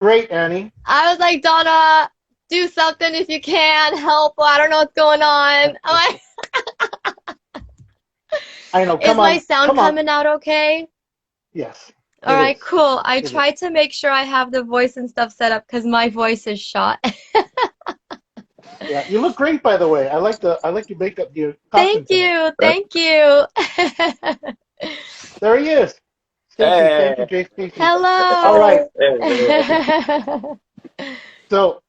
Great, Annie. I was like, Donna, do something if you can. Help. I don't know what's going on. I'm like, I know. is Come my on, sound come on. coming out okay? Yes, All it right, is. cool. I It is. tried to make sure I have the voice and stuff set up because my voice is shot. Yeah, you look great, by the way. I like your makeup, your costume Thank tonight. you. Thank you. There he is, Stacy. Thank you, Hey, Jay Stacy. All right. Hello. hey, So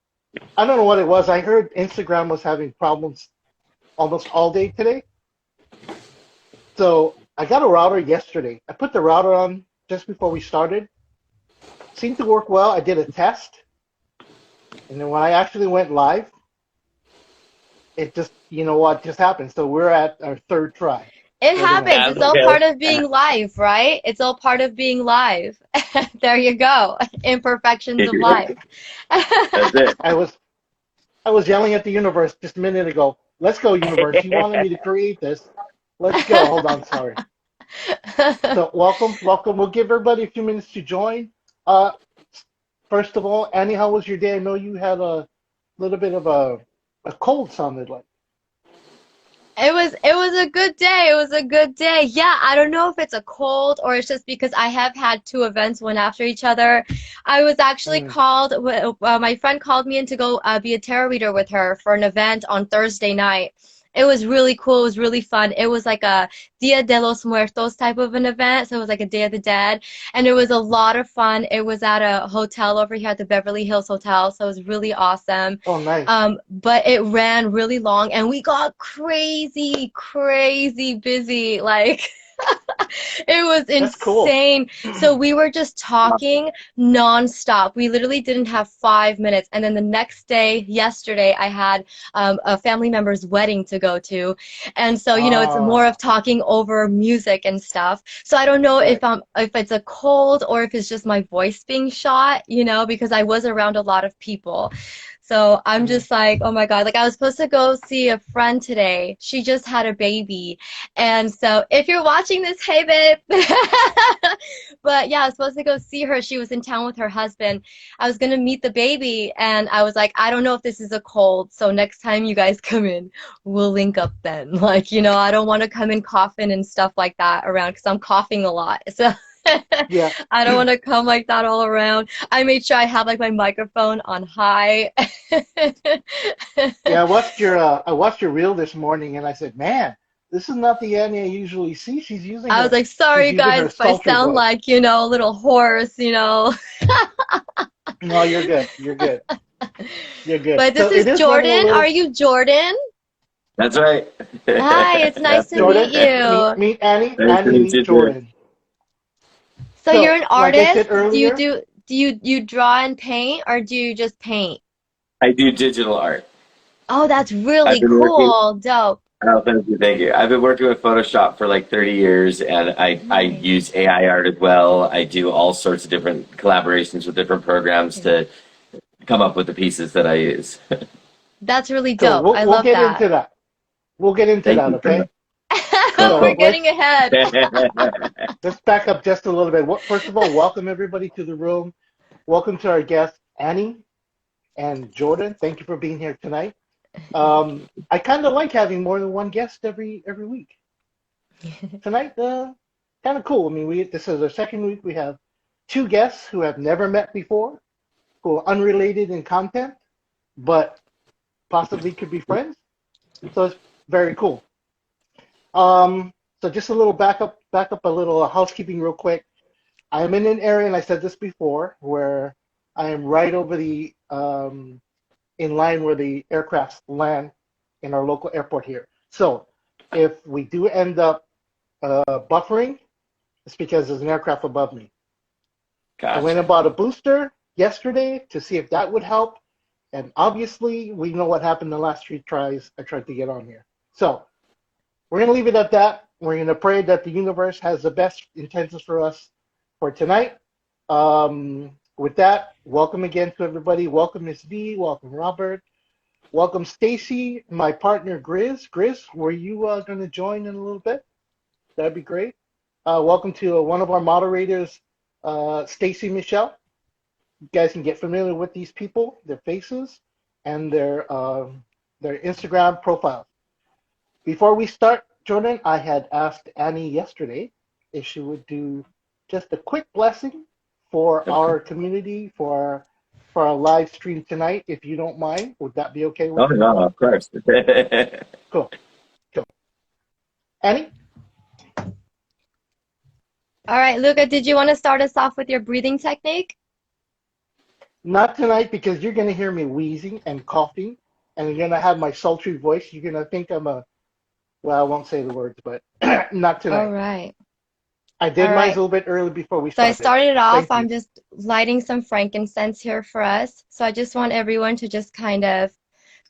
I don't know what it was. I heard Instagram was having problems almost all day today. So I got a router yesterday. I put the router on just before we started. Seemed to work well. I did a test, and then when I actually went live, it just, you know what, just happened. So we're at our third try It for tonight. happens. that's It's all okay. part of being live, right? It's all part of being live. There you go. Imperfections of life. That's it. I was I was yelling at the universe just a minute ago. Let's go, universe. You wanted me to create this. Let's go. Hold on, sorry. So welcome, welcome. We'll give everybody a few minutes to join. Uh, First of all, Annie, how was your day? I know you had a little bit of a cold, sounded like. It was a good day. It was a good day. Yeah, I don't know if it's a cold or it's just because I have had two events one after each other. I was actually Mm. called, my friend called me in to go be a tarot reader with her for an event on Thursday night. It was really cool. It was really fun. It was like a Dia de los Muertos type of an event. So it was like a Day of the Dead. And it was a lot of fun. It was at a hotel over here at the Beverly Hills Hotel. So it was really awesome. Oh, nice. But it ran really long and we got crazy, crazy busy. Like it was That's cool. insane. So we were just talking nonstop. We literally didn't have 5 minutes. And then the next day, yesterday, I had a family member's wedding to go to. And so, it's more of Ah, talking over music and stuff. So I don't know right. if it's a cold or if it's just my voice being shot, because I was around a lot of people. So I'm Mm. just like, oh my God, like I was supposed to go see a friend today. She just had a baby. And so if you're watching this, hey babe. But yeah, I was supposed to go see her. She was in town with her husband. I was gonna meet the baby and I was like, I don't know if this is a cold. So next time you guys come in, we'll link up then. Like, I don't want to come in coughing and stuff like that around because I'm coughing a lot. So Yeah. I don't want to come like that all around. I made sure I have like my microphone on high. Yeah, I watched your reel this morning and I said, man, this is not the Annie I usually see. She's using I was her like, she's sorry using guys her if I sultry sound voice. like, a little hoarse. No, you're good. You're good. You're good. But So this it is is running a Jordan. Are little. you Jordan? That's right. Hi, it's nice to meet Jordan, meet you. meet Annie. Nice to Annie, meet meet you too. Jordan. So you're So, an like I said artist? earlier, Do you draw and paint or do you just paint? I do digital art. Oh, that's I've really been working. cool. Dope. Oh, thank you, thank you. I've been working with Photoshop for like 30 years, and I Nice. use AI art as well. I do all sorts of different collaborations with different programs to come up with the pieces that I use. That's really so dope. we'll I we'll love get that. into that. We'll get into Thank that, you so okay? much. Cool, So We're cool. getting let's ahead. let's back up just a little bit. First of all, welcome everybody to the room. Welcome to our guests, Annie and Jordan. Thank you for being here tonight. I kind of like having more than one guest every week. Tonight, kind of cool. I mean, we this is our second week. We have two guests who have never met before, who are unrelated in content, but possibly could be friends. So it's very cool. So just a little back up a little housekeeping real quick. I am in an area, and I said this before, where I am right over the in line where the aircrafts land in our local airport here. So if we do end up buffering, it's because there's an aircraft above me. I went and Gotcha. bought a booster yesterday to see if that would help, and obviously we know what happened the last three tries I tried to get on here. So we're going to leave it at that. We're going to pray that the universe has the best intentions for us for tonight. With that, welcome again to everybody. Welcome Miss B. Welcome Robert. Welcome Stacy, my partner Grizz. Grizz, were you going to join in a little bit? That'd be great. Welcome to one of our moderators, Stacy Michelle. you guys can get familiar with these people, their faces, and their Instagram profiles. Before we start, Jordan, I had asked Annie yesterday if she would do just a quick blessing for Okay. our community, for our live stream tonight, if you don't mind. Would that be okay Oh with you? no, of course. Cool. Cool. Annie? All right, Luca, did you want to start us off with your breathing technique? Not tonight because you're going to hear me wheezing and coughing, and you're going to have my sultry voice. You're going to think I'm a, well, I won't say the words, but not tonight. All right. I did All mine right. a little bit early before we So I started. started it off. Thank I'm you. just lighting some frankincense here for us. So I just want everyone to just kind of,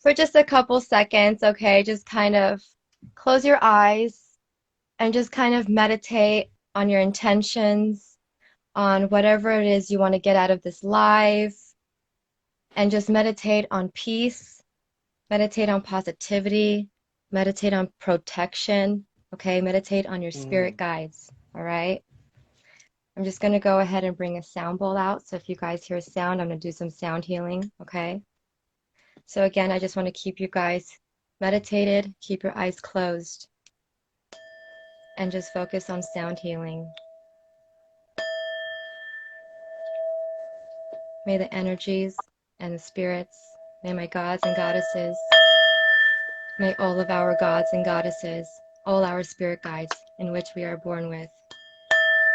for just a couple seconds, okay, just kind of close your eyes and just kind of meditate on your intentions, on whatever it is you want to get out of this live, and just meditate on peace, meditate on positivity, meditate on protection, okay? Meditate on your spirit guides, all right? I'm just going to go ahead and bring a sound bowl out. So if you guys hear a sound, I'm going to do some sound healing, okay? So again, I just want to keep you guys meditated, keep your eyes closed, and just focus on sound healing. May the energies and the spirits, may my gods and goddesses, may all of our gods and goddesses, all our spirit guides in which we are born with,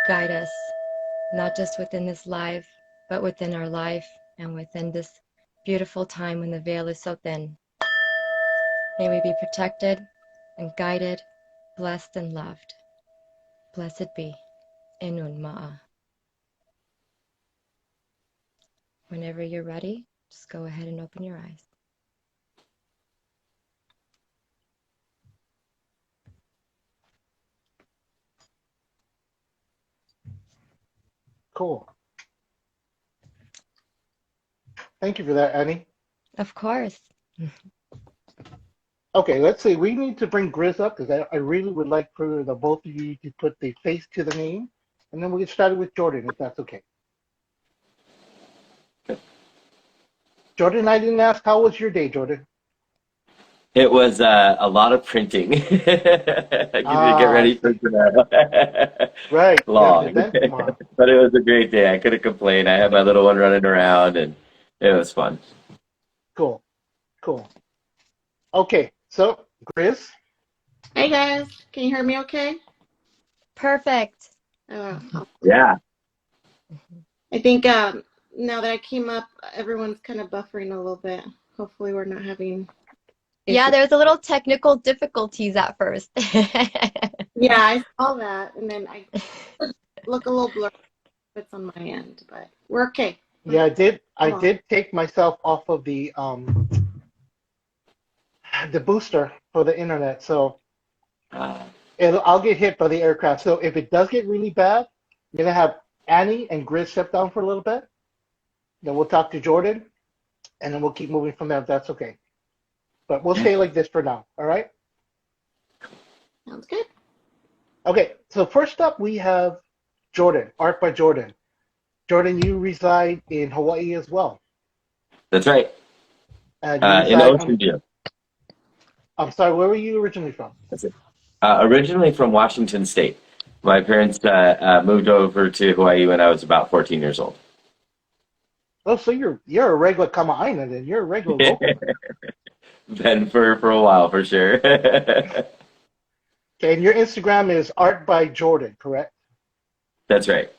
guide us, not just within this life, but within our life and within this beautiful time when the veil is so thin. May we be protected and guided, blessed and loved. Blessed be. Enun Ma'a. Whenever you're ready, just go ahead and open your eyes. Cool. Thank you for that, Annie. Of course. Okay, let's see. We need to bring Grizz up because I really would like for the both of you to put the face to the name, and then we get started with Jordan, if that's okay. Jordan, I didn't ask, how was your day, Jordan? It was a lot of printing. Get I ready for see. tomorrow. Right, you have an Long, event tomorrow. but it was a great day. I couldn't complain. I had my little one running around, and it was fun. Cool, cool. Okay, so Grizz, Hey guys, can you hear me okay? Perfect. Yeah. I think now that I came up, everyone's kind of buffering a little bit. Hopefully we're not having Yeah, issues. there's a little technical difficulties at first. Yeah, I saw that, and then I look a little blurry if it's on my end, but we're okay. yeah, I Come on. did take myself off of the booster for the internet, so Uh, I'll get hit by the aircraft. So if it does get really bad, I'm gonna have Annie and Grizz step down for a little bit. Then we'll talk to Jordan, and then we'll keep moving from there if that's okay. But we'll stay like this for now, all right? Sounds good. Okay, so first up we have Jordan, Art by Jordan. Jordan, you reside in Hawaii as well. that's right. You In reside Ocean View. I'm sorry, where were you originally from? That's it. Originally from Washington State. My parents moved over to Hawaii when I was about 14 years old. Oh, so you're a regular Kama'aina then. You're a regular local. Been for a while, for sure. Okay, and your Instagram is Art by Jordan, correct? That's right.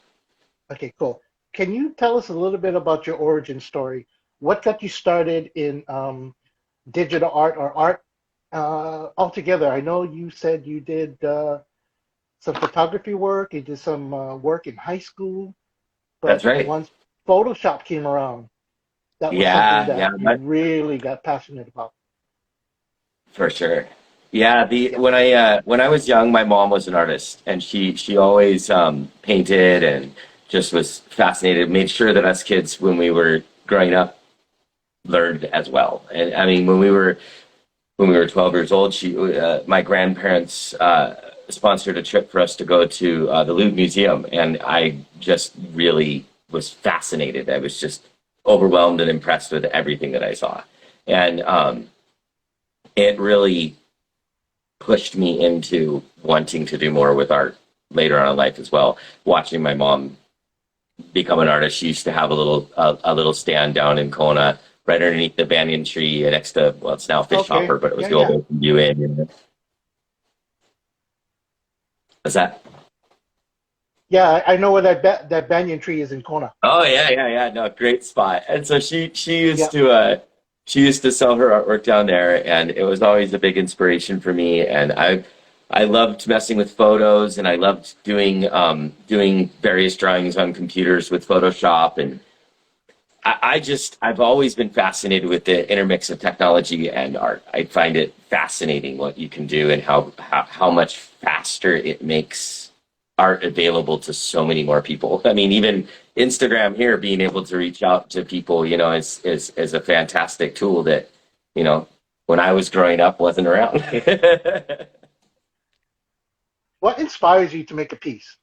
Okay, cool. Can you tell us a little bit about your origin story? What got you started in digital art or art altogether? I know you said you did some photography work, you did some work in high school, but That's right. once Photoshop came around, that was Yeah, something that you really got passionate about. for sure. Yeah, Yeah. when I was young, my mom was an artist, and she always painted and just was fascinated. Made sure that us kids, when we were growing up, learned as well. And I mean, when we were 12 years old, my grandparents sponsored a trip for us to go to the Louvre Museum, and I just really was fascinated. I was just overwhelmed and impressed with everything that I saw. And it really pushed me into wanting to do more with art later on in life as well. Watching my mom become an artist, she used to have a little stand down in Kona, right underneath the banyan tree next to, well, it's now Fish Okay. Hopper, but it was Yeah, the old yeah. Ocean View Inn. What's that? Yeah, I know where that banyan tree is in Kona. Oh yeah. No, great spot. And so she Yeah. she used to sell her artwork down there, and it was always a big inspiration for me. And I loved messing with photos, and I loved doing various drawings on computers with Photoshop. And I've always been fascinated with the intermix of technology and art. I find it fascinating what you can do and how much faster it makes art available to so many more people. I mean, even Instagram here, being able to reach out to people, is a fantastic tool that, when I was growing up wasn't around. What inspires you to make a piece?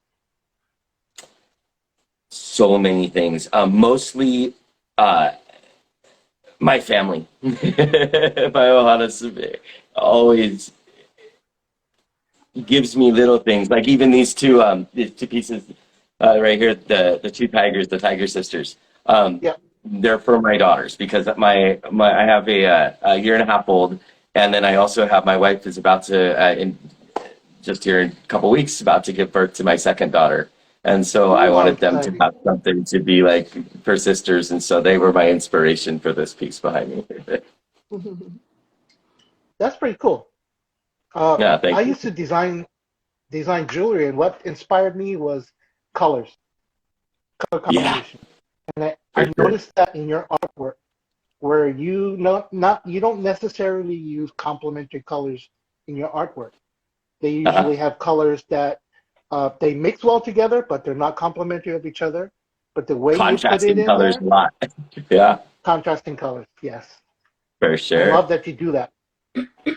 So many things. Mostly my family. If I'm honest, always gives me little things, like even these two pieces right here, the two tigers, the Tiger Sisters. Yeah. They're for my daughters, because I have a year and a half old, and then I also have my wife is about to just here in a couple weeks about to give birth to my second daughter, and so I Ooh, wanted them to exciting. have something to be like for sisters, and so they were my inspiration for this piece behind me. That's pretty cool. Yeah, thank I you. used to design jewelry, and what inspired me was colors, color Yeah, combination. And for I sure. noticed that in your artwork, where you you don't necessarily use complementary colors in your artwork. They Uh-huh. usually have colors that they mix well together, but they're not complementary of each other. But the way you put it Contrasting in colors there, a lot. Yeah, contrasting colors, yes. for I sure. love that you do that.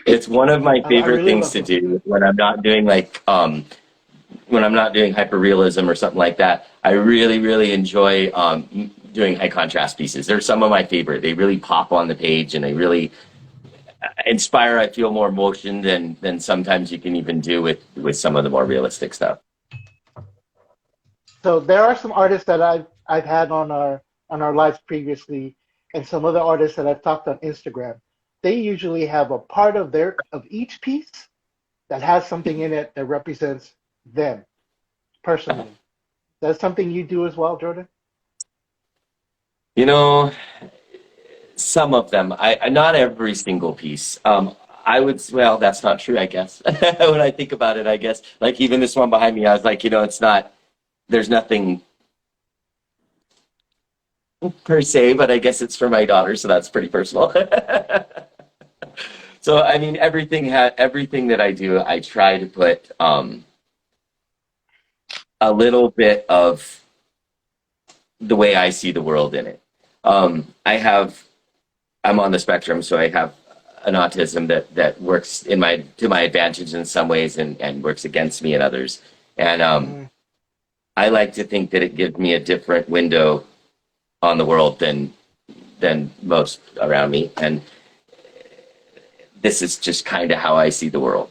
It's one of my I favorite really things love to that. do when I'm not doing when I'm not doing hyperrealism or something like that. I really, really enjoy doing high contrast pieces. They're some of my favorite. They really pop on the page, and they really inspire. I feel more emotion than sometimes you can even do with some of the more realistic stuff. So there are some artists that I've had on our lives previously, and some other artists that I've talked on Instagram. They usually have a part of each piece that has something in it that represents them personally. That's something you do as well, Jordan? You know, some of them. Not every single piece. I would, well, that's not true, I guess. When I think about it, I guess, like even this one behind me, I was like, it's not, there's nothing per se, but I guess it's for my daughter, so that's pretty personal. So I mean, everything that I do, I try to put a little bit of the way I see the world in it. I'm on the spectrum, so I have an autism that works to my advantage in some ways, and works against me in others. And Mm. I like to think that it gives me a different window on the world than most around me. And this is just kind of how I see the world.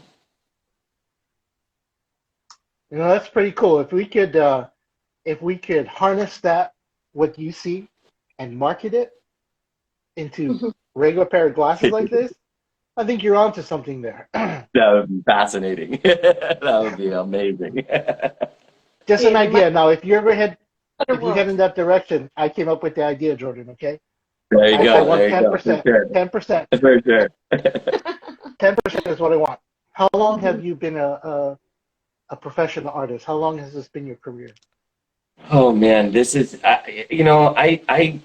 That's pretty cool. If we could harness that what you see and market it into regular pair of glasses like this, I think you're onto something there. That would be fascinating. That would be amazing. Just Yeah, an it might idea. Now, if you ever head be a if better you head world. in that direction, I came up with the idea, Jordan. Okay, There you I go. want There you go. For 10%. sure. 10%. For sure. 10% is what I want. How long Mhm. have you been a professional artist? How long has this been your career? Oh man, this is I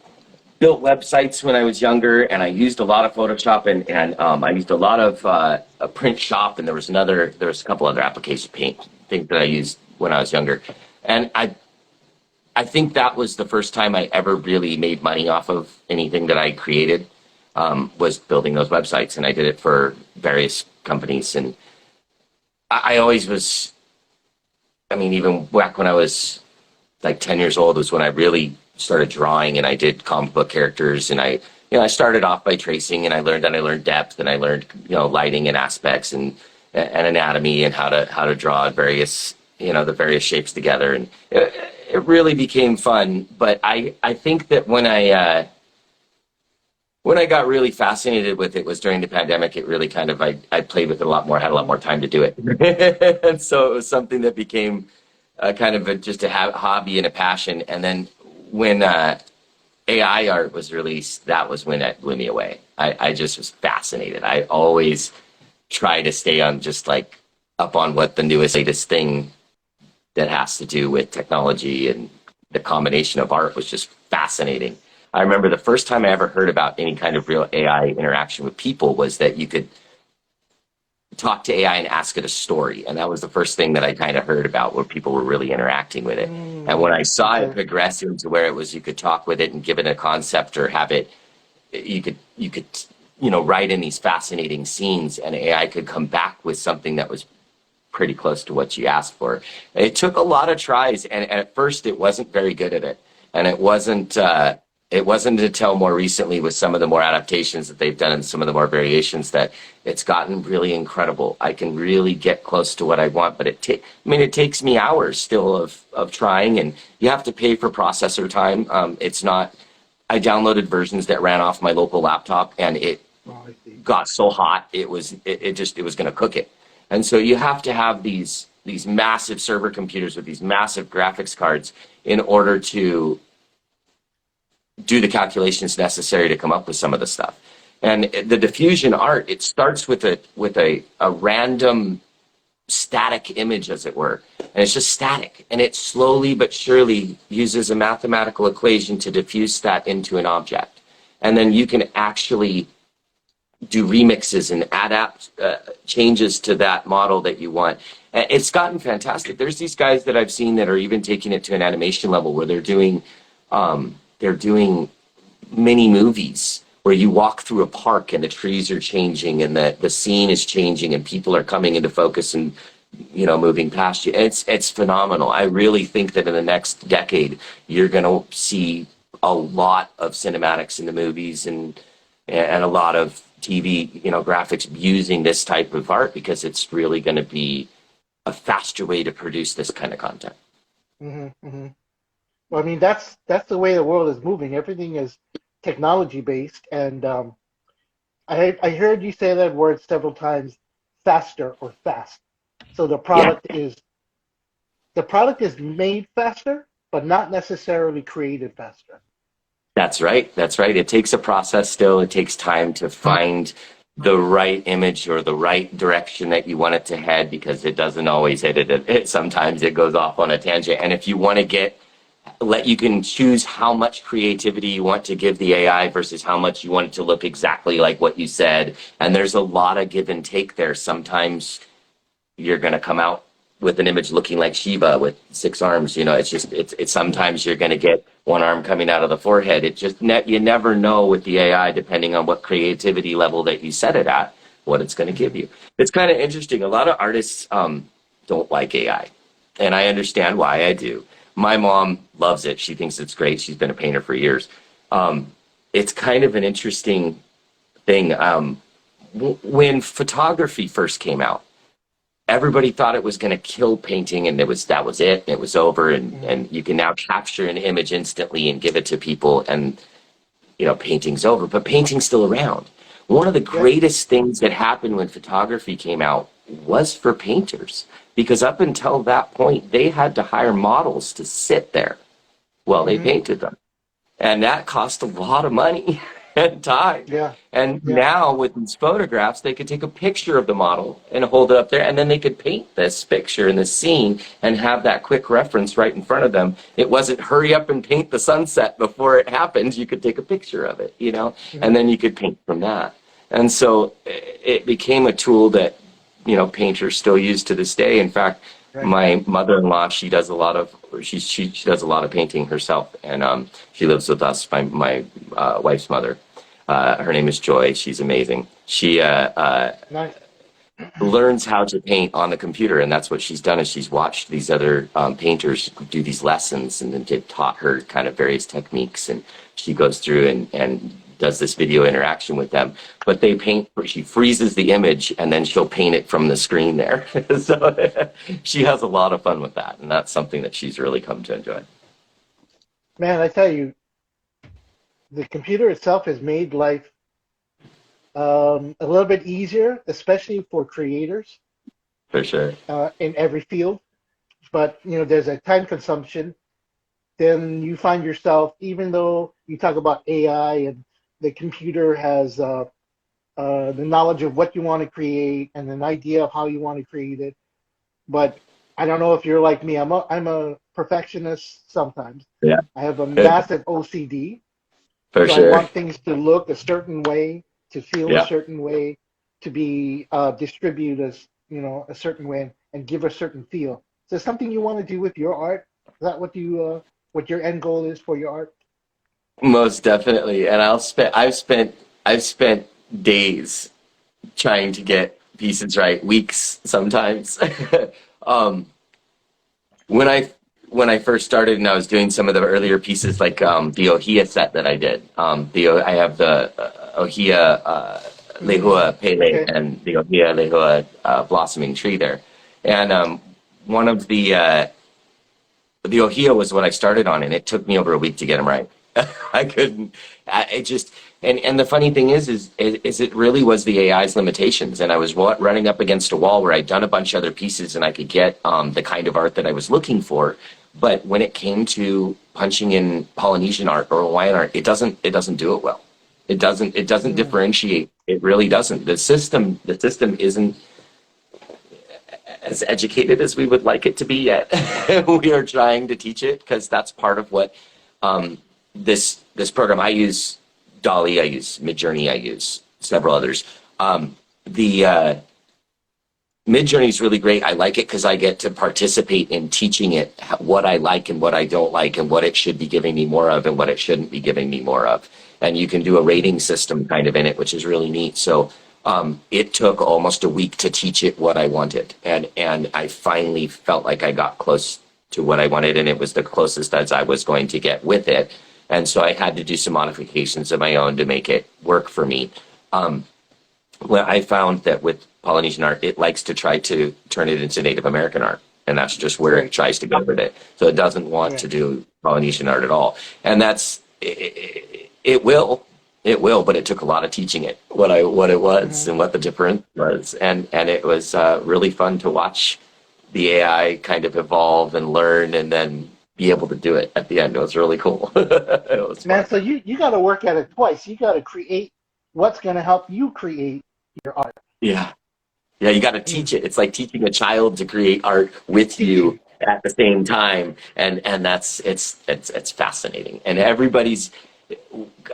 built websites when I was younger, and I used a lot of Photoshop, and I used a lot of a print shop, and there was a couple other application paint things that I used when I was younger, and I think that was the first time I ever really made money off of anything that I created, was building those websites, and I did it for various companies, and I always was. I mean, even back when I was like 10 years old was when I really started drawing, and I did comic book characters, and I started off by tracing, and I learned depth, and I learned, lighting and aspects and anatomy and how to draw various, the various shapes together. And it really became fun. But I think that when I got really fascinated with it was during the pandemic. It really kind of, I played with it a lot more, had a lot more time to do it. And so it was something that became just a hobby and a passion. And then when AI art was released, that was when it blew me away. I just was fascinated. I always try to stay on just like up on what the newest, latest thing that has to do with technology, and the combination of art was just fascinating. I remember the first time I ever heard about any kind of real AI interaction with people was that you could talk to AI and ask it a story. And that was the first thing that I kind of heard about where people were really interacting with it. And when I saw it progress into where it was, you could talk with it and give it a concept or have it, you could, write in these fascinating scenes, and AI could come back with something that was pretty close to what you asked for. It took a lot of tries. And at first it wasn't very good at it. And it wasn't until more recently with some of the more adaptations that they've done and some of the more variations that it's gotten really incredible. I can really get close to what I want, but it takes me hours still of trying, and you have to pay for processor time. It's not, I downloaded versions that ran off my local laptop, and it got so hot, it was going to cook it. And so you have to have these massive server computers with these massive graphics cards in order to do the calculations necessary to come up with some of the stuff. And the diffusion art, it starts with a random static image, as it were. And it's just static. And it slowly but surely uses a mathematical equation to diffuse that into an object. And then you can actually do remixes and adapt changes to that model that you want. It's gotten fantastic. There's these guys that I've seen that are even taking it to an animation level where they're doing mini movies where you walk through a park and the trees are changing and the scene is changing and people are coming into focus and moving past you. It's phenomenal. I really think that in the next decade you're going to see a lot of cinematics in the movies and a lot of TV graphics using this type of art, because it's really going to be a faster way to produce this kind of content. Mm-hmm, mm-hmm. Well, I mean, that's the way the world is moving. Everything is technology based, and I heard you say that word several times, faster or fast. So the product is made faster, but not necessarily created faster. That's right. It takes a process still. It takes time to find the right image or the right direction that you want it to head, because it doesn't always hit it. Sometimes it goes off on a tangent. And if you want to you can choose how much creativity you want to give the AI versus how much you want it to look exactly like what you said. And there's a lot of give and take there. Sometimes you're going to come out with an image looking like Shiva with 6 arms. It's sometimes you're going to get one arm coming out of the forehead. You never know with the AI, depending on what creativity level that you set it at, what it's going to give you. It's kind of interesting. A lot of artists don't like AI, and I understand why. I do. My mom loves it. She thinks it's great. She's been a painter for years. It's kind of an interesting thing. When photography first came out, everybody thought it was going to kill painting, and that was it. It was over, and you can now capture an image instantly and give it to people, and painting's over. But painting's still around. One of the greatest things that happened when photography came out was for painters, because up until that point, they had to hire models to sit there while they painted them. And that cost a lot of money and time. Now with these photographs, they could take a picture of the model and hold it up there, and then they could paint this picture in the scene and have that quick reference right in front of them. It wasn't hurry up and paint the sunset before it happens. You could take a picture of it, and then you could paint from that. And so it became a tool that painters still use to this day. In fact, my mother-in-law, she does a lot of painting herself, and she lives with us. My wife's mother, her name is Joy. She's amazing. She nice. learns how to paint on the computer, and that's what she's done. Is she's watched these other painters do these lessons, and then they've taught her kind of various techniques, and she goes through and does this video interaction with them. But they paint, she freezes the image, and then she'll paint it from the screen there. So she has a lot of fun with that, and that's something that she's really come to enjoy. Man, I tell you, the computer itself has made life a little bit easier, especially for creators For sure. in every field. But there's a time consumption. Then you find yourself, even though you talk about AI and the computer has the knowledge of what you want to create and an idea of how you want to create it. But I don't know if you're like me. I'm a perfectionist sometimes. Yeah. I have a massive OCD. For So sure. I want things to look a certain way, to feel Yeah. a certain way, to be distributed as a certain way, and give a certain feel. Is there something you want to do with your art? Is that what what your end goal is for your art? Most definitely. And I've spent days trying to get pieces right, weeks sometimes. um, when I first started and I was doing some of the earlier pieces, like the Ohia set that I did. I have the Ohia Lehua Pele Okay. and the Ohia Lehua blossoming tree there. And one of the Ohio was what I started on, and it took me over a week to get them right. I couldn't. It just and the funny thing is it really was the AI's limitations, and I was running up against a wall where I'd done a bunch of other pieces, and I could get the kind of art that I was looking for. But when it came to punching in Polynesian art or Hawaiian art, it doesn't do it well. It doesn't differentiate. It really doesn't. The system isn't as educated as we would like it to be yet. We are trying to teach it because that's part of what this program. I use Dolly, I use Midjourney, I use several others. The Midjourney is really great. I like it because I get to participate in teaching it what I like and what I don't like, and what it should be giving me more of and what it shouldn't be giving me more of. And you can do a rating system kind of in it, which is really neat. So it took almost a week to teach it what I wanted, and I finally felt like I got close to what I wanted, and it was the closest as I was going to get with it. And so I had to do some modifications of my own to make it work for me. Well, I found that with Polynesian art, it likes to try to turn it into Native American art, and that's just where it tries to go with it. So it doesn't want to do Polynesian art at all, and it will. It will, but it took a lot of teaching it what it was and what the difference was, and it was really fun to watch the AI kind of evolve and learn, and then be able to do it at the end. It was really cool. It was Man, fun. so you got to work at it twice. You got to create what's going to help you create your art. Yeah, you got to teach it. It's like teaching a child to create art with you at the same time, and that's it's fascinating. And everybody's.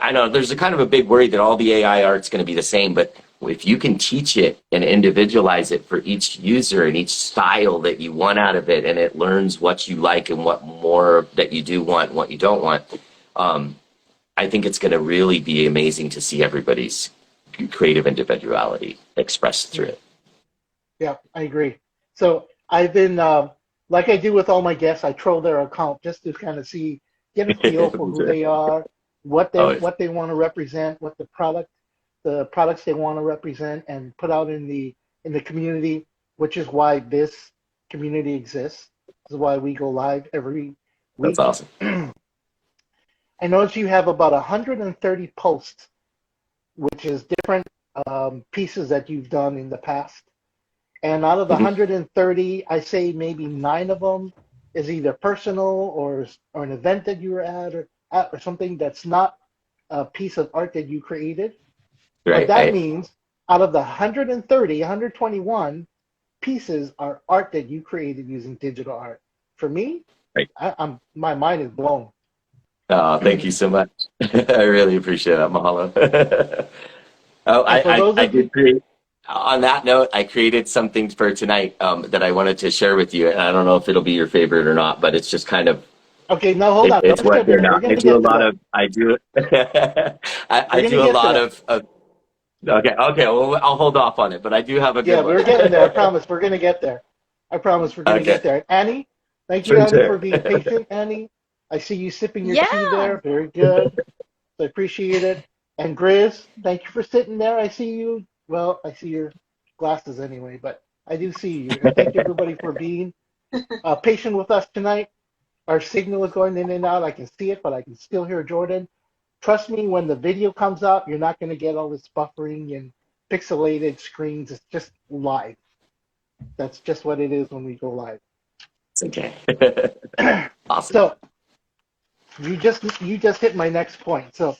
I know there's a kind of a big worry that all the AI art's going to be the same, but if you can teach it and individualize it for each user and each style that you want out of it, and it learns what you like and what more that you do want and what you don't want, I think it's going to really be amazing to see everybody's creative individuality expressed through it. Yeah, I agree. So I've been like I do with all my guests, I troll their account just to kind of get a feel for who they are, what they want to represent, what the products they want to represent and put out in the community, which is why this community exists. This is why we go live every week. That's awesome. I noticed you have about 130 posts, which is different pieces that you've done in the past. And out of the 130, I say maybe 9 of them is either personal or an event that you were at or something that's not a piece of art that you created. Right, But that right. means out of the 130, 121 pieces are art that you created using digital art. For me, Right. my mind is blown. Oh, thank you so much. I really appreciate that, Mahalo. Oh, And for those I of you, did create. On that note, I created something for tonight that I wanted to share with you, and I don't know if it'll be your favorite or not, but it's just kind of okay, now hold on. it's Don't what skip it. they're We're not. going I to do a get to lot that. of I do We're I going to do a get to lot that. of Okay, okay. Well, I'll hold off on it, but I do have a Yeah, good one. we're getting there. I promise. We're gonna get there. I promise we're gonna Okay, get there. Annie, thank you, for Annie, sure. for being patient. Annie, I see you sipping your tea Yeah. there. Very good. I appreciate it. And Grizz, thank you for sitting there. I see you. Well, I see your glasses anyway, but I do see you. And thank you everybody for being patient with us tonight. Our signal is going in and out. I can see it, but I can still hear Jordan. Trust me, when the video comes out, you're not going to get all this buffering and pixelated screens. It's just live. That's just what it is when we go live. It's okay. Awesome. So you just hit my next point. So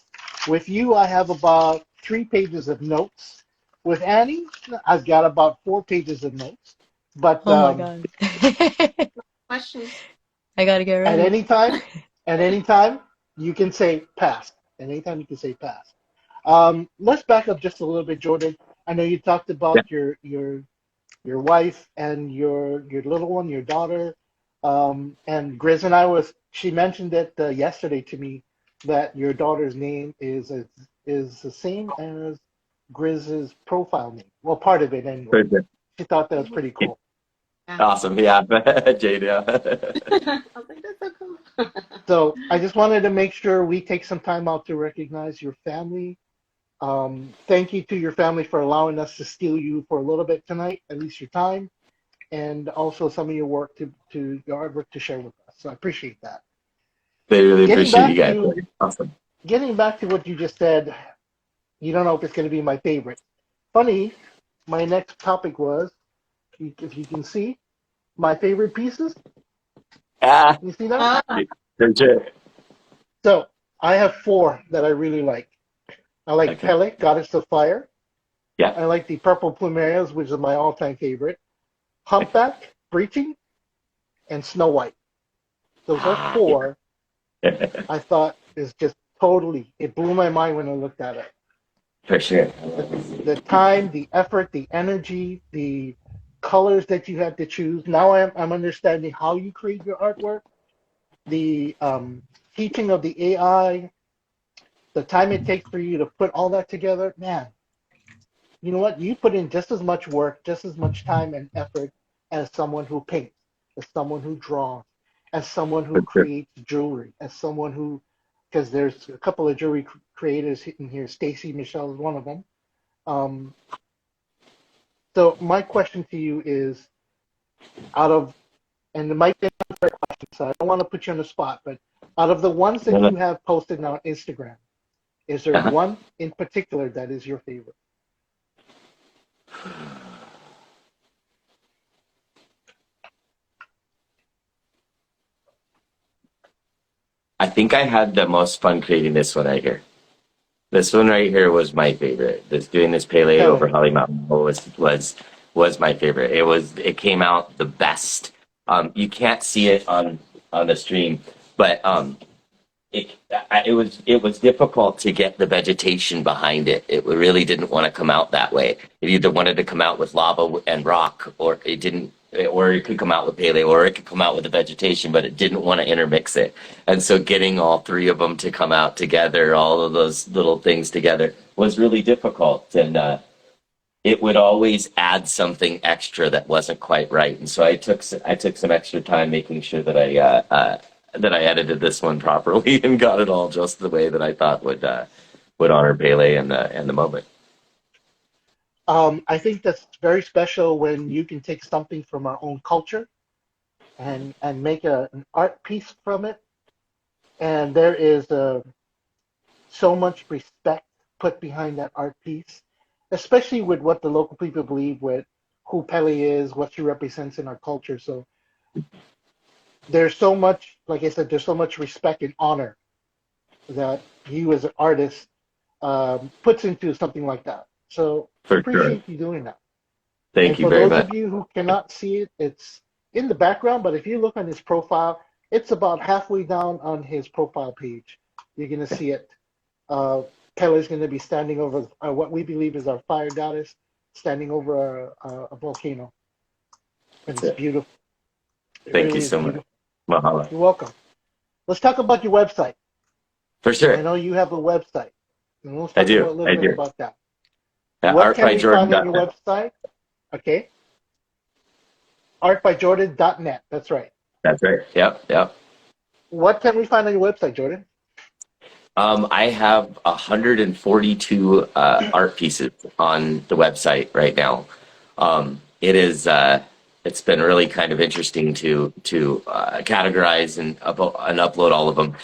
with you, I have about 3 pages of notes. With Annie, I've got about 4 pages of notes. But Oh my God. Questions? I gotta get at ready. any time, you can say pass. At any time, you can say pass. Let's back up just a little bit, Jordan. I know you talked Yeah. about your wife and your little one, your daughter, and Grizz and I was. She mentioned it yesterday to me that your daughter's name is the same as Grizz's profile name. Well, part of it anyway. For sure. She thought that was pretty cool. Yeah. Awesome. Yeah, Jade. Yeah. I was like, that's so cool. So I just wanted to make sure we take some time out to recognize your family. Thank you to your family for allowing us to steal you for a little bit tonight, at least your time, and also some of your work to your artwork to share with us. So I appreciate that. They really Getting appreciate you back guys. to Awesome. getting back to what you just said, you don't know if it's going to be my favorite. Funny, my next topic was, if you can see, my favorite pieces. Ah, You see that? for sure. So I have 4 that I really like. I like Okay. Pele, Goddess of Fire. Yeah. I like the Purple Plumerias, which is my all-time favorite. Humpback, Breaching, and Snow White. Those are Ah, 4 yeah. I thought is just totally, it blew my mind when I looked at it. For sure. The time, the effort, the energy, the colors that you had to choose. Now I'm understanding how you create your artwork, the teaching of the AI, the time it takes for you to put all that together. Man, you know what? You put in just as much work, just as much time and effort as someone who paints, as someone who draws, as someone who For sure. creates jewelry, as someone who, because there's a couple of jewelry creators in here. Stacy Michelle is one of them. Um, so my question to you is, out of, and it might be an unfair question, so I don't want to put you on the spot, but out of the ones No, that no. you have posted on Instagram, is there Uh-huh. one in particular that is your favorite? I think I had the most fun creating this one right here. This one right here was my favorite. This doing this Pele Pele. over Holly Mountain was my favorite. It came out the best. You can't see it on the stream, but it was difficult to get the vegetation behind it. It really didn't want to come out that way. It either wanted to come out with lava and rock, or it didn't, or it could come out with Pele, or it could come out with the vegetation, but it didn't want to intermix it. And so getting all 3 of them to come out together, all of those little things together, was really difficult. And it would always add something extra that wasn't quite right. And so I took some extra time making sure that I edited this one properly and got it all just the way that I thought would honor Pele and the moment. I think that's very special when you can take something from our own culture and make an art piece from it. And there is so much respect put behind that art piece, especially with what the local people believe, with who Pele is, what she represents in our culture. So there's so much, like I said, there's so much respect and honor that you as an artist puts into something like that. So I For sure. appreciate you doing that. Thank And you for very those much. of you who cannot see it, it's in the background, but if you look on his profile, it's about halfway down on his profile page. You're going to see it. Pele is going to be standing over what we believe is our fire goddess, standing over a volcano. And it's beautiful. It Thank really you is so much. beautiful. Mahalo. You're welcome. Let's talk about your website. For I sure. know you have a website. And let's I talk do. about a little I bit do. about that. What can we find on your Artbyjordan.net. website? Okay. Artbyjordan.net. That's right. That's right. Yep, yep. What can we find on your website, Jordan? I have 142 art pieces on the website right now. It is it's been really kind of interesting to categorize and upload all of them.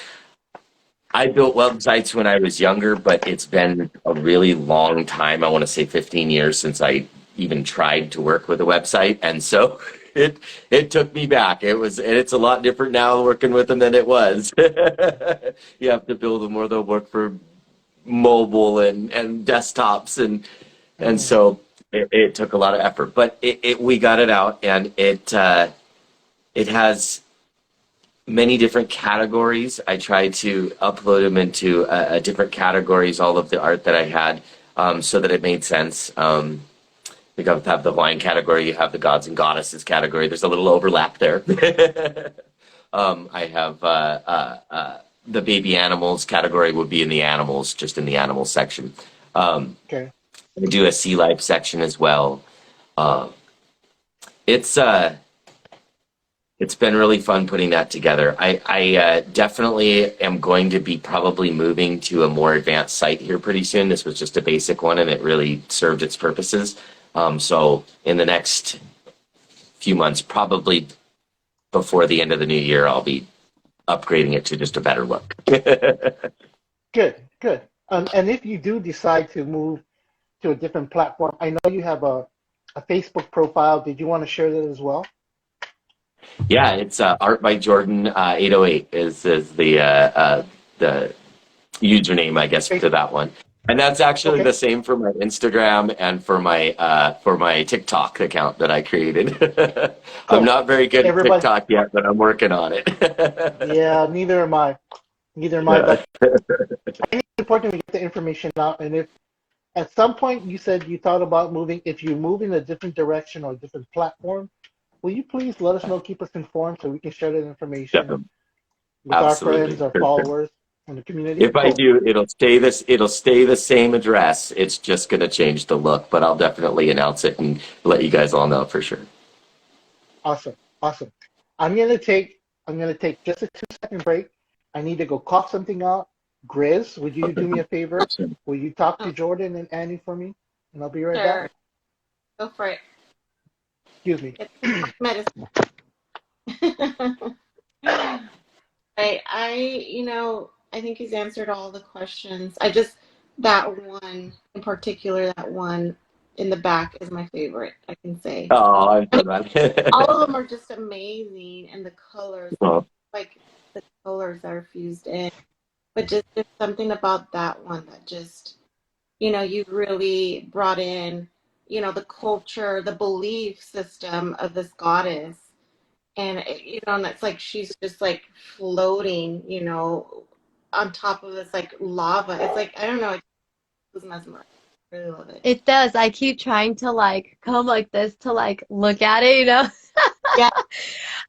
I built websites when I was younger, but it's been a really long time. I want to say 15 years since I even tried to work with a website, and so it took me back. It's a lot different now working with them than it was. You have to build them more. They'll work for mobile and desktops, and so it took a lot of effort, but we got it out, and it has many different categories. I tried to upload them into different categories, all of the art that I had, so that it made sense. You have the Hawaiian category, you have the gods and goddesses category. There's a little overlap there. I have the baby animals category would be in the animals, just in the animals section. Okay. I do a sea life section as well. It's been really fun putting that together. I definitely am going to be probably moving to a more advanced site here pretty soon. This was just a basic one, and it really served its purposes. So in the next few months, probably before the end of the new year, I'll be upgrading it to just a better look. Good, good. And if you do decide to move to a different platform, I know you have a Facebook profile. Did you want to share that as well? Yeah, it's Art by Jordan 808 is the username, I guess, to that one. And that's actually the same for my Instagram and for my TikTok account that I created. I'm not very good at TikTok yet, but I'm working on it. Yeah, neither am I. Neither am I. But I think it's important to get the information out. And if at some point you said you thought about moving, if you move in a different direction or a different platform, will you please let us know, keep us informed so we can share that information with our friends, our followers, and the community? If I do, it'll stay the same address. It's just going to change the look, but I'll definitely announce it and let you guys all know for sure. Awesome, awesome. I'm gonna take just a 2-second break. I need to go cough something out. Grizz, would you do me a favor? Will you talk to Jordan and Annie for me? And I'll be right back. Go for it. Excuse me. Medicine. I think he's answered all the questions. That one in particular, that one in the back is my favorite, I can say. Oh, I'm so glad. All of them are just amazing, and the colors, like the colors that are fused in. But just there's something about that one that just, you really brought in, the culture, the belief system of this goddess. And, and it's like she's just like floating, on top of this like lava. It's like, I don't know, it was mesmerizing. I really love it. It does. I keep trying to like come like this to like look at it, Yeah.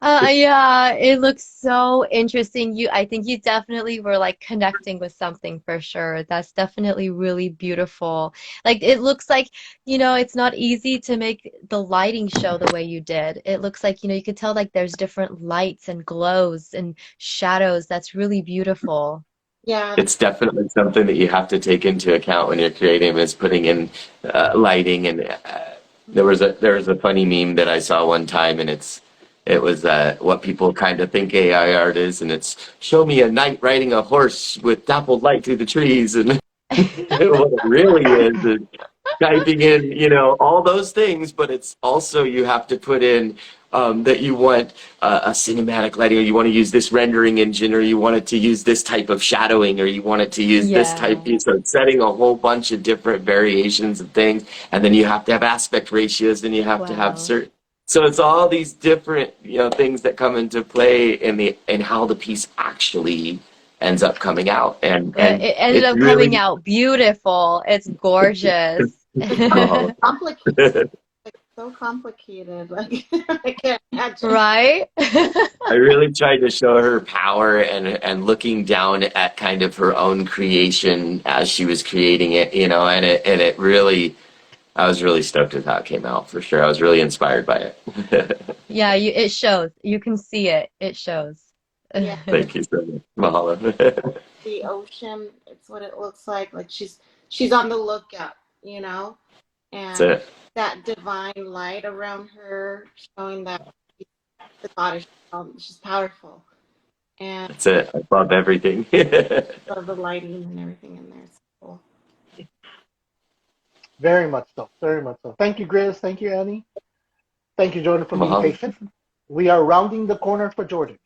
Yeah, it looks so interesting. I think you definitely were like connecting with something for sure. That's definitely really beautiful. Like it looks like, it's not easy to make the lighting show the way you did. It looks like, you could tell like there's different lights and glows and shadows. That's really beautiful. Yeah. It's definitely something that you have to take into account when you're creating, is putting in lighting. And there was a funny meme that I saw one time, and it was what people kind of think AI art is, and it's show me a knight riding a horse with dappled light through the trees, and what it really is typing in, all those things, but it's also you have to put in that you want a cinematic lighting, or you want to use this rendering engine, or you want it to use this type of shadowing, or you want it to use this type. So it's setting a whole bunch of different variations of things, and then you have to have aspect ratios, and you have to have certain. So it's all these different, things that come into play in how the piece actually ends up coming out, and it ended up coming out beautiful. It's gorgeous. Complicated. Like, so complicated. Like I can't imagine. Right? I really tried to show her power and looking down at kind of her own creation as she was creating it, and it really I was really stoked with how it came out for sure. I was really inspired by it. Yeah, it shows. You can see it. It shows. Yeah. Thank you so much. Mahalo. The ocean, it's what it looks like. Like she's on the lookout, you know, That's and it. that divine light around her, showing that she's the goddess. She's powerful, and That's it. I love everything. love the lighting and everything in there. It's cool. Very much so. Very much so. Thank you, Grizz. Thank you, Annie. Thank you, Jordan, for being Mahalo. patient. We are rounding the corner for Jordan.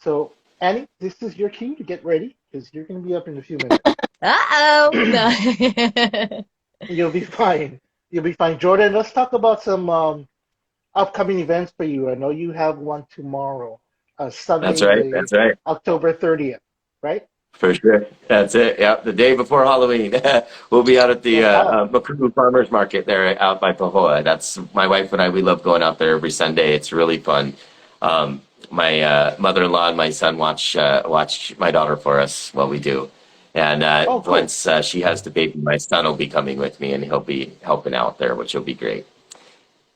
So, Annie, this is your cue to get ready because you're going to be up in a few minutes. Uh-oh. No. You'll be fine. You'll be fine. Jordan, let's talk about some upcoming events for you. I know you have one tomorrow, That's Sunday, right. That's right. October 30th, right? For sure. That's it. Yeah. The day before Halloween, we'll be out at the Makuru Farmers Market there out by Pahoa. That's my wife and I. We love going out there every Sunday. It's really fun. My mother-in-law and my son watch my daughter for us while we do. And Oh, cool. once she has the baby, my son will be coming with me and he'll be helping out there, which will be great.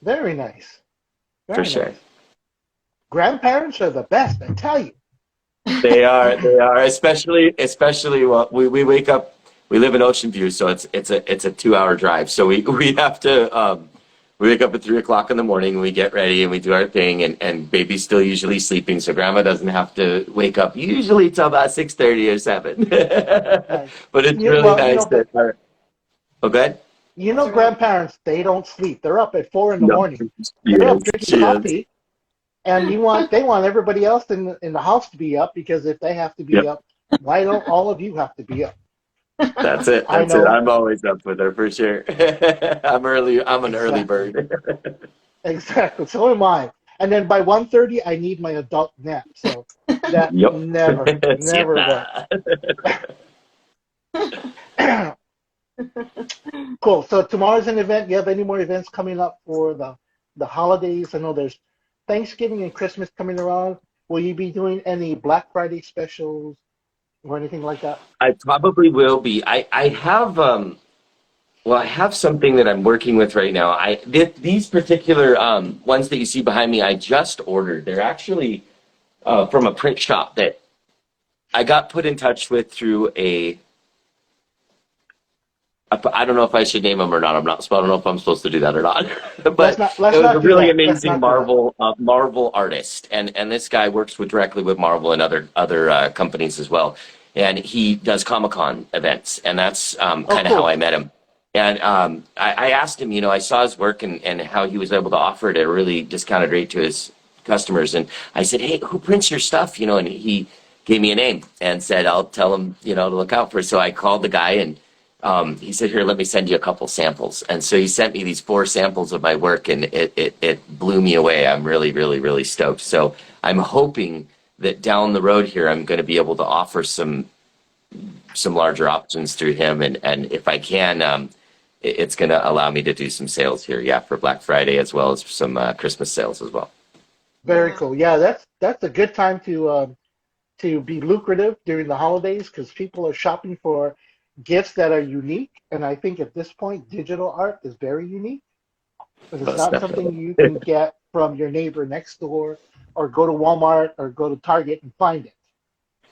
Very nice. For Very sure. nice. Grandparents are the best, I tell you. They are, especially well, we wake up, we live in Ocean View, so it's a 2-hour drive. So we have to we wake up at 3 o'clock in the morning and we get ready and we do our thing and baby's still usually sleeping, so grandma doesn't have to wake up usually till about 6:30 or 7. But it's really nice that oh, go ahead. You know, grandparents, they don't sleep. They're up at 4 in the No, morning. she They're up is. drinking She is. coffee, and they want everybody else in the house to be up because if they have to be Yep. up, why don't all of you have to be up? That's it. I That's it. know. I'm always up with her for sure. I'm an early Exactly. bird. Exactly. So am I. And then by 1:30, I need my adult nap. So that Yep. never works. Cool. So tomorrow's an event. You have any more events coming up for the holidays? I know there's Thanksgiving and Christmas coming around. Will you be doing any Black Friday specials or anything like that? I probably will be. I have I have something that I'm working with right now. These particular ones that you see behind me, I just ordered. They're actually from a print shop that I got put in touch with through I don't know if I should name them or not. I don't know if I'm supposed to do that or not. But Let's it was not a do really that. Let's amazing not do that. Marvel artist, and this guy works directly with Marvel and other companies as well. And he does Comic-Con events, and that's kind of cool. how I met him. And I asked him, I saw his work and how he was able to offer it at a really discounted rate to his customers. And I said, hey, who prints your stuff? And he gave me a name and said, I'll tell him, to look out for it. So I called the guy and he said, here, let me send you a couple samples. And so he sent me these 4 samples of my work, and it blew me away. I'm really, really, really stoked. So I'm hoping that down the road here, I'm going to be able to offer some larger options through him. And if I can, it's going to allow me to do some sales here, for Black Friday, as well as some Christmas sales as well. Very cool. Yeah, that's a good time to be lucrative during the holidays because people are shopping for gifts that are unique. And I think at this point, digital art is very unique. Because it's not something you can get from your neighbor next door or go to Walmart or go to Target and find it.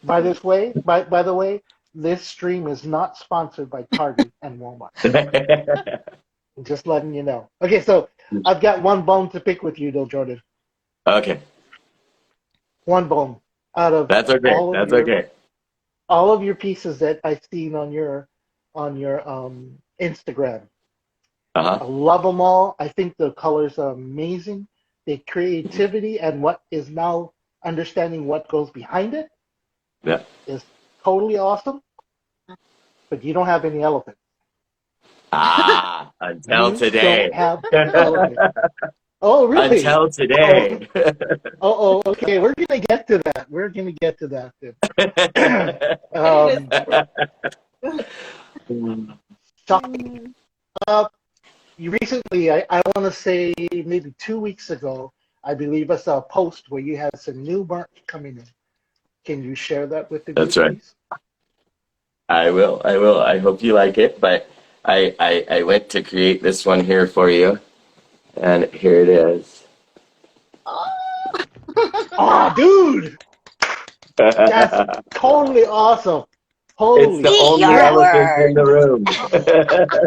By the way, this stream is not sponsored by Target and Walmart. Just letting you know. Okay, so I've got one bone to pick with you, though, Jordan. Okay. One bone out of That's okay. That's okay. All of your pieces that I've seen on your Instagram. Uh-huh. I love them all. I think the colors are amazing. The creativity and what is now understanding what goes behind it is totally awesome. But you don't have any elephants. Until today. Don't have elephants. Oh, really? Until today. Okay. We're gonna get to that. Then. Shocking. You recently, I want to say maybe 2 weeks ago, I believe I saw a post where you had some new merch coming in. Can you share that with the group, That's right. please? I will. I hope you like it. But I went to create this one here for you, and here it is. Oh, dude, that's totally awesome. It's Holy the Eat only your crap. elephant in the words. room.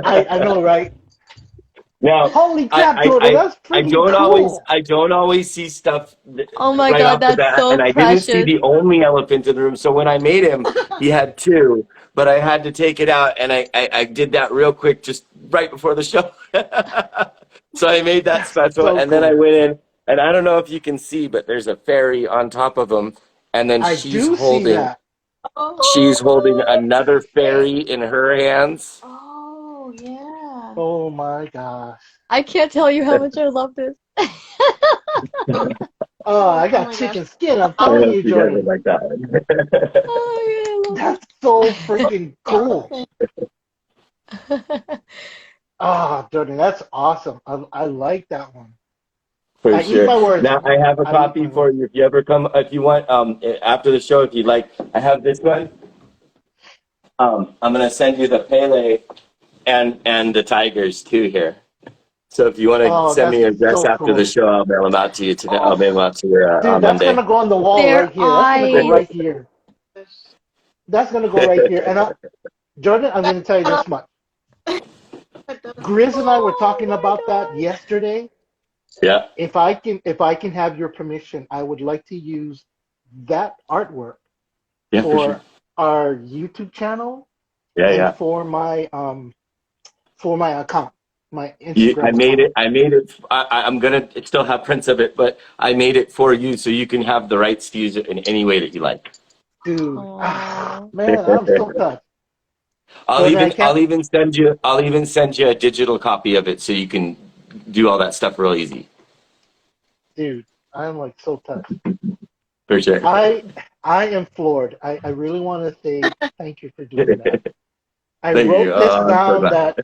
I know, right? Now, Holy crap, Jordan, that's freaking cool. I don't always see stuff Oh my right God, off the that's bat, so and I didn't see precious. the only elephant in the room. So when I made him, he had two, but I had to take it out, and I did that real quick, just right before the show. So I made that That's special, so and then I cool. went in, and I don't know if you can see, but there's a fairy on top of him, and then I do see that. she's holding Oh, another fairy in her hands. oh, yeah. Oh my gosh. I can't tell you how much I love this. Oh, I Oh got my gosh. chicken skin. I'm I telling hope you, you guys Jordan. would like that. Oh, yeah, I love That's so freaking cool. Elephant. it. Ah, Jordan, that's awesome. I like that one. For I eat sure. my words, Now I man. have a I eat copy my for words. you if you ever come. If you want, after the show, if you'd like, I have this one. I'm gonna send you the Pele and the Tigers too here. So if you want to Oh, send me that's your address so after the cool. show, I'll mail them out to you today. I'll Oh, mail them out to you dude, on that's Monday. gonna go on the wall Their right here. That's gonna go eyes. right here. That's gonna go right here. And Jordan, I'm gonna tell you this much. Grizz and I were talking Oh about that yesterday. Yeah, If I can have your permission, I would like to use that artwork yeah, for sure. for our YouTube channel Yeah, and yeah. for my account, my I Instagram made account. it. I made it. I'm gonna still have prints of it, but I made it for you, so you can have the rights to use it in any way that you like. Dude, my. man, I'm so touched. Jordan, I can't, I'll even send you a digital copy of it so you can do all that stuff real easy. dude, I'm like so touched. For sure. I I am floored. I really want to say thank you for doing that. I Thank you. wrote this I'm so down glad. that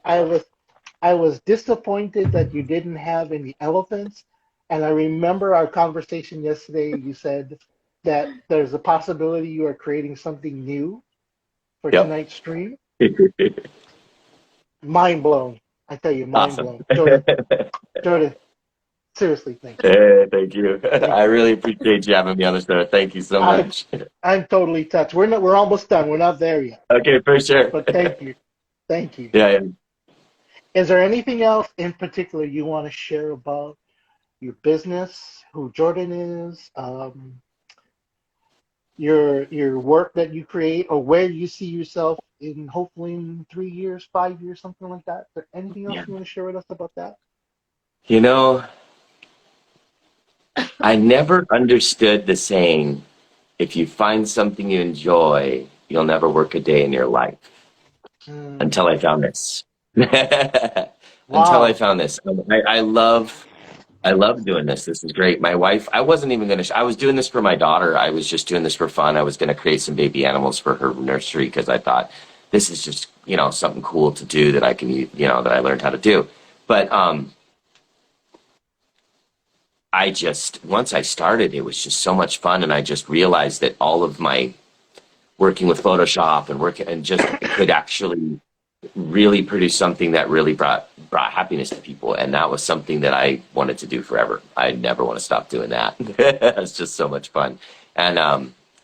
I was disappointed that you didn't have any elephants. And I remember our conversation yesterday. You said that there's a possibility you are creating something new for Yep. tonight's stream. Mind blown. I tell you, mind Awesome. blown. Jordan, seriously, thank you. Thank you. Thank I you. really appreciate you having me on the show. Thank you so I'm much. I'm totally touched. We're almost done. We're not there yet. Okay, for sure. But thank you. Thank you. Yeah, yeah. Is there anything else in particular you want to share about your business, who Jordan is, your work that you create, or where you see yourself in hopefully in 3 years, 5 years, something like that? Is there anything else Yeah. you want to share with us about that? You know, I never understood the saying, if you find something you enjoy, you'll never work a day in your life. Until I Mm, found this. Until I wow. found this. I love doing this. This is great. My wife, I wasn't even going to, I was doing this for my daughter. I was just doing this for fun. I was going to create some baby animals for her nursery because I thought this is just, something cool to do that I can, that I learned how to do. But once I started, it was just so much fun. And I just realized that all of my working with Photoshop and working and just could actually really produce something that really brought happiness to people, and that was something that I wanted to do forever. I never want to stop doing that. It's just so much fun, and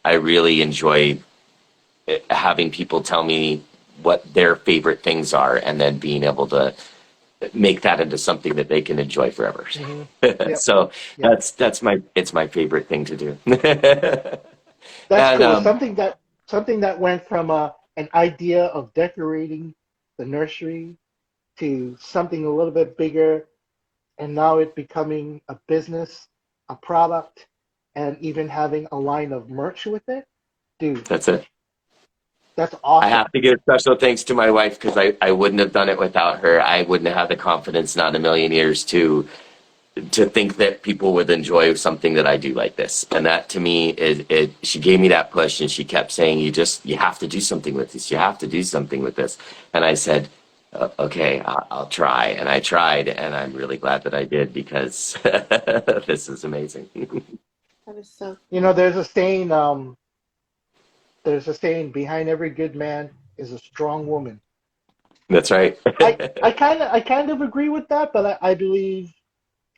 I really enjoy having people tell me what their favorite things are, and then being able to make that into something that they can enjoy forever. Hmm. Yep. So Yep. that's my favorite thing to do. That's And cool. Something that went from an idea of decorating the nursery to something a little bit bigger, and now it becoming a business, a product, and even having a line of merch with it. Dude, that's it. that's I awesome. have to give special thanks to my wife because I wouldn't have done it without her. I wouldn't have had the confidence, not in a million years, to think that people would enjoy something that I do like this. And that to me is it. She gave me that push, and she kept saying, you have to do something with this. You have to do something with this. And I said, okay, I'll try. And I tried, and I'm really glad that I did because this is amazing. That is so You know, there's a saying, behind every good man is a strong woman. That's right. I kind of agree with that, but I believe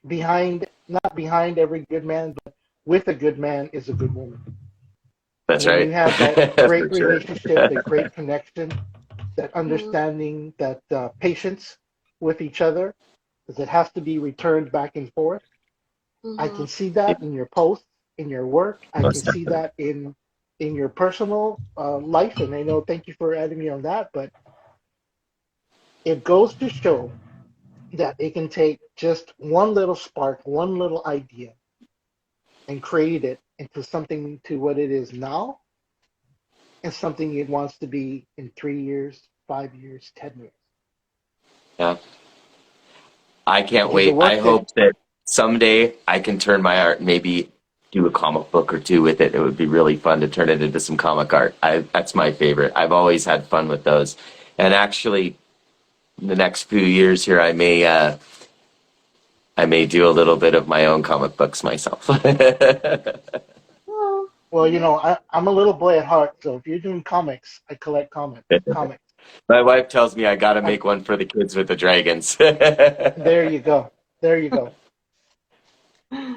not behind every good man, but with a good man is a good woman. That's When you right. have that For great sure. relationship, that great connection, that Mhm. understanding, that patience with each other, because it has to be returned back and forth. I Mhm. can see that in your posts, in your work. I can Most see definitely. that in your personal life, and I know. Thank you for adding me on that, but it goes to show that it can take just one little spark, one little idea, and create it into something to what it is now, and something it wants to be in 3 years, 5 years, 10 years. Yeah. I can't Because the wait. I work that hope that someday I can turn my art, maybe do a comic book or two with it. It would be really fun to turn it into some comic art. That's my favorite. I've always had fun with those. And actually, in the next few years here, I may do a little bit of my own comic books myself. Oh, well, yeah. I'm a little boy at heart, so if you're doing comics, I collect comics. My wife tells me I got to I, make one for the kids with the dragons. there you go. There you go.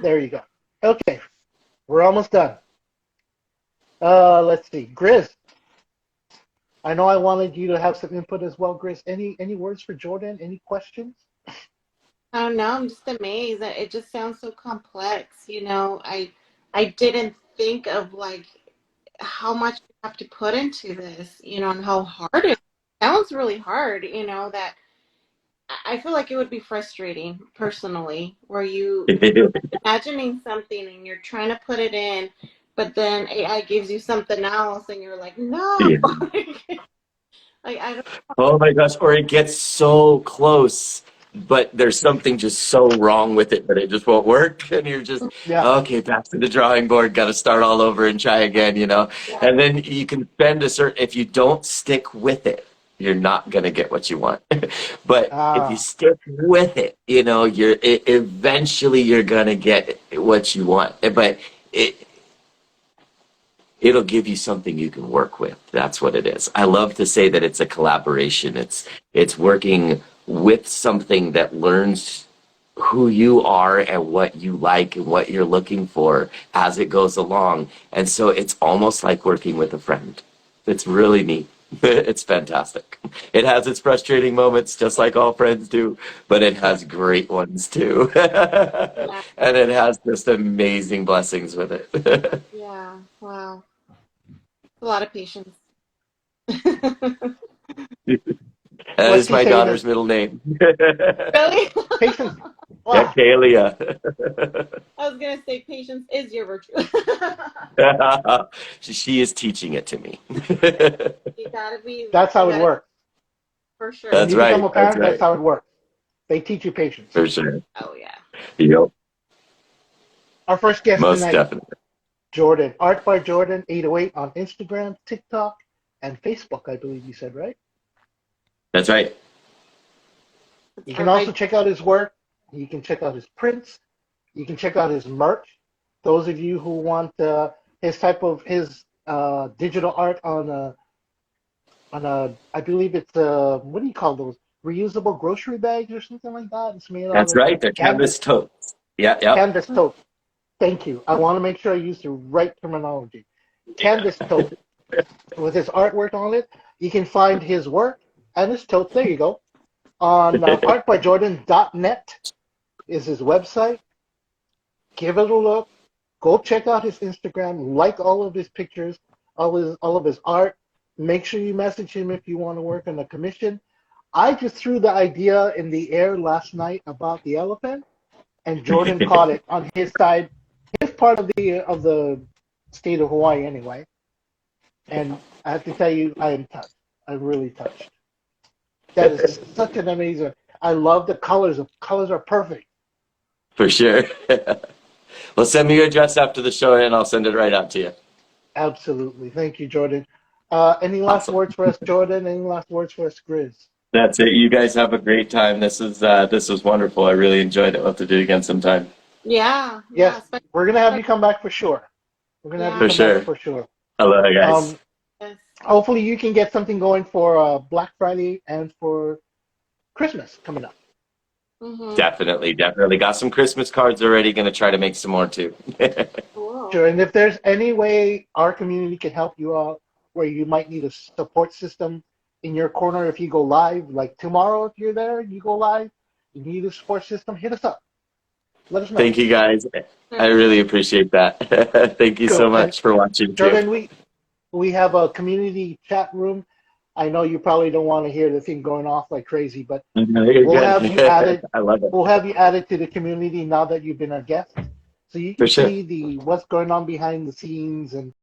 There you go. Okay, we're almost done. Let's see. Grizz, I know I wanted you to have some input as well, Grizz. Any words for Jordan? Any questions? I don't know. I'm just amazed. It just sounds so complex. I didn't think of like how much you have to put into this, and how hard it sounds really hard, that I feel like it would be frustrating personally, where you imagining something and you're trying to put it in, but then AI gives you something else and you're like, no. Yeah. Like I don't. Oh my gosh, or it gets so close, but there's something just so wrong with it that it just won't work. And you're just, Yeah. okay, back to the drawing board, got to start all over and try again, you know? Yeah. And then you can spend if you don't stick with it, you're not going to get what you want. But if you Ah, stick with it, eventually you're going to get what you want. But it, it'll give you something you can work with. That's what it is. I love to say that it's a collaboration. It's working with something that learns who you are and what you like and what you're looking for as it goes along. And so it's almost like working with a friend. It's really neat. It's fantastic. It has its frustrating moments, just like all friends do, but it yeah. has great ones too. Yeah. And it has just amazing blessings with it. Yeah. Wow. A lot of patience. That What's is he my saying is daughter's middle name. Really? patience. Yeah, Wow. Kalia. I was gonna say patience is your virtue. She is teaching it to me. You gotta be. That's You how it gotta works. for sure. When That's you become right. a That's parent, that's right. how it works. They teach you patience. For sure. Oh yeah. Yep. Our first guest Most tonight, definitely. Jordan. Art by Jordan 808 on Instagram, TikTok, and Facebook, I believe you said, right? That's right. It's You can art by. also check out his work. You can check out his prints. You can check out his merch. Those of you who want his digital art on a, I believe it's what do you call those? Reusable grocery bags or something like that. It's made out That's of right. They're canvas, canvas totes. Yeah, yep. canvas tote. Thank you. I want to make sure I use the right terminology. Canvas tote with his artwork on it. You can find his work and his totes. There you go. On artbyjordan.net is his website. Give it a look. Go check out his Instagram. Like all of his pictures, all of his art. Make sure you message him if you want to work on a commission. I just threw the idea in the air last night about the elephant, and Jordan caught it on his side, his part of the state of Hawaii anyway. And I have to tell you, I am touched. I'm really touched. That is such an amazing. I love the colors. The colors are perfect. For sure. Well, send me your address after the show and I'll send it right out to you. Absolutely. Thank you, Jordan. Any last Awesome. words for us, Jordan? Any last words for us, Grizz? That's it. You guys have a great time. This was wonderful. I really enjoyed it. We'll have to do it again sometime. Yeah. Yeah. Yes, Especially. we're gonna have you come back for sure. We're gonna have you Yeah. For come back sure. for sure. Hello, guys. Um, Yes. hopefully you can get something going for Black Friday and for Christmas coming up. Mm-hmm. Definitely, definitely. Got some Christmas cards already. Going to try to make some more too. Cool. Sure. And if there's any way our community can help you out where you might need a support system in your corner if you go live, like tomorrow if you're there, you go live, you need a support system, hit us up. Let us know. Thank you guys. I really appreciate that. Thank you so Cool. And much for watching too. Jordan, we have a community chat room. I know you probably don't want to hear the thing going off like crazy, but No, you're we'll good. have you added. I love it. We'll have you added to the community now that you've been our guest, so you For can sure. see the what's going on behind the scenes and